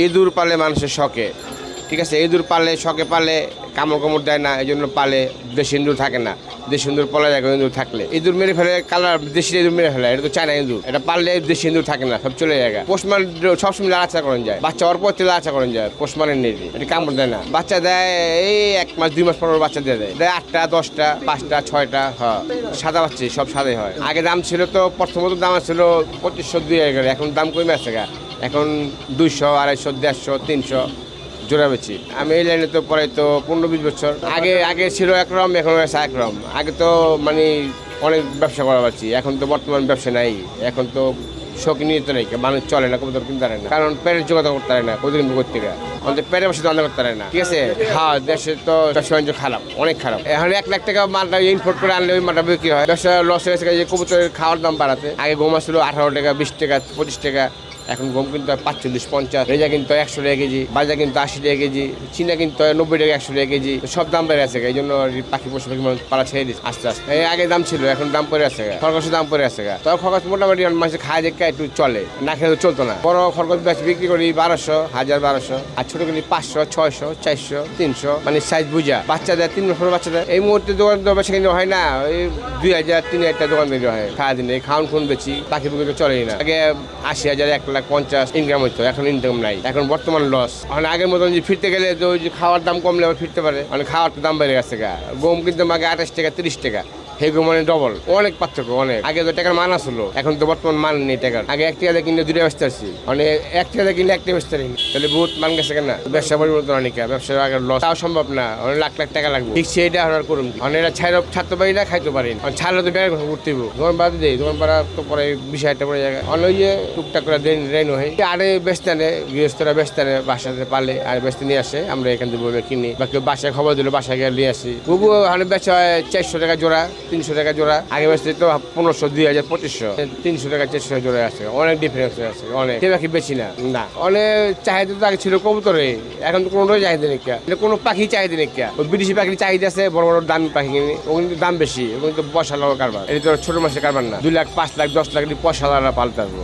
ইঁদুর পালে মানুষের শখে, ঠিক আছে, ইঁদুর পালে শখে পালে কামড় দেয় না, এই জন্য পালে দেশি ইঁদুর থাকে না। দেশি ইঁদুর পালা যায় ইঁদুর থাকলে ইঁদুর মেরে ফেলে, কালার দেশি ইঁদুর মেরে ফেলে, এটা তো চায় না ইঁদুর। এটা পারলে দেশি ইঁদুর থাকে না, সব চলে যায়। পোষমান সবসময় লাড়াচা করেন যায়, বাচ্চা অল্প লাড়াচা করেন যায়, পোষমানের নেই, এটা কামড় দেয় না। বাচ্চা দেয় এই 1 মাস 2 মাস পর বাচ্চা দেয় 8টা 10টা 5টা 6টা। হ্যাঁ, সাদা বাচ্চা সব সাদাই হয়। আগে দাম ছিল তো, প্রথমত দাম ছিল 2500 2000, এখন দাম কমে আছে, এখন 200 250 150 300 জোড়া বেচি। আমি এই লাইনে তো পরে তো 15-20 বছর। আগে ছিল একরকম, এখন আছে একরকম। আগে তো মানে অনেক ব্যবসা করা পারছি, এখন তো বর্তমান ব্যবসা নাই। এখন তো শখ নিয়ে তো নেই, মানুষ চলে না, কবুতর কিনতে পারে না, কারণ পেটের যোগাযোগ করতে পারে না, কবুতর কিন্তু করতে গেলে আমাদের পেটের বসে তো করতে পারে না, ঠিক আছে। হ্যাঁ, দেশে তো ব্যবসা বাণিজ্য খারাপ, অনেক খারাপ। এখন 1 লাখ টাকা মালটা ইম্পোর্ট করে আনলে ওই মালটা বিক্রি হয়। ব্যবসা লস হয়ে গেছে কবুতরের খাওয়ার দাম বাড়াতে। আগে গোমা ছিল 18 টাকা 20 টাকা 25 টাকা, এখন গম কিন্তু 45-50, রেজা কিন্তু 100 টাকা কেজি, বাজা কিন্তু 80 টাকা কেজি, চীনা কিন্তু 90 টাকা 100 টাকা কেজি। সব দাম বেড়ে আছে, এই জন্য পাখি পশু পাখি মানুষ পালা ছেড়ে দিচ্ছে আস্তে আস্তে। আগে দাম ছিল, এখন দাম পড়ে আছে, খরগোশের দাম পড়ে আছে। তবে খরগোশ মোটামুটি মানুষের খায় দেখে একটু চলে, না খেলে চলতো না। বড় খরগোশ বিক্রি করি 1200 1200, আর ছোট করি 500 600 400 300, মানে সাইজ বুঝা। বাচ্চা দেয় 3 মাস পর বাচ্চা দেয়। এই মুহূর্তে দোকান বেশি কিনে হয় না, ওই 2000 3000 দোকান বেরিয়ে হয় সারাদিনে। খাওয়ান খুন বেশি, পাখি পুকুরে চলেই না। আগে 80,000 1,50,000 ইনকাম হইতো, এখন ইনকাম নাই, এখন বর্তমান লস। মানে আগের মতন যে ফিরতে গেলে তো ওই যে খাওয়ার দাম কমলে আবার ফিরতে পারে, মানে খাওয়ার তো দাম বেড়ে গেছে। গম কিন্তু আগে 28 টাকা 30 টাকা, হেগো মানে ডবল, অনেক পার্থক্য অনেক। আগে তো টাকার মান আসলো, এখন তো বর্তমান মান নেই টাকার। আগে 1 টাকা কিনলে 2টা বেচতে আসছি, মানে 1 টাকা কিনলে 1টা বেচতে পারি, তাহলে বহুত মান গেছে কেন। ব্যবসা পরিবর্তন অনেক, ব্যবসার আগে লস তাও সম্ভব না, অনেক লাখ লাখ টাকা লাগবে। ঠিক সেইটা আর করুন, অনেক ছাড়তে পারি না, খাইতে পারি না। ছাড়লে তো বেড়ে ঘুরতে দোকান বাড়ি দেয়, দোকান পাড়া তো পরে 20,000 টাকা পড়ে যায়। অনেক ইয়ে টুকটাক করে রেন হয়, আরে বেচতে আনে গৃহস্থরা, বেচতে আনে বাসাতে পালে, আর বেচতে নিয়ে আসে, আমরা এখান থেকে কিনি, বা কেউ বাসায় খবর দিল, বাসায় গিয়ে নিয়ে আসি। বুবু ওখানে বেচা হয় 400 টাকা জোড়া 300 টাকা জোড়া। আগে বেচতে তো 1500 2000 2500, 300 টাকা 400 টাকা জোড়া আছে, অনেক ডিফারেন্স আছে অনেক। সে পাখি বেশি না, অনেক চাহিদা তো আগে ছিল কবুতরে, এখন তো কোনো চাহিদা নেই, কোনো পাখি চাহিদা নেই। ওই বিদেশি পাখির চাহিদা আছে, বড় বড় দামি পাখি কিনে, ওগুলো কিন্তু দাম বেশি, ওগুলো কিন্তু পয়সা লাগা কারবার। এটা তো ছোট মাসের কারবার না, 2 লাখ 5 লাখ 10 লাখ পয়সা পাল্টাবো।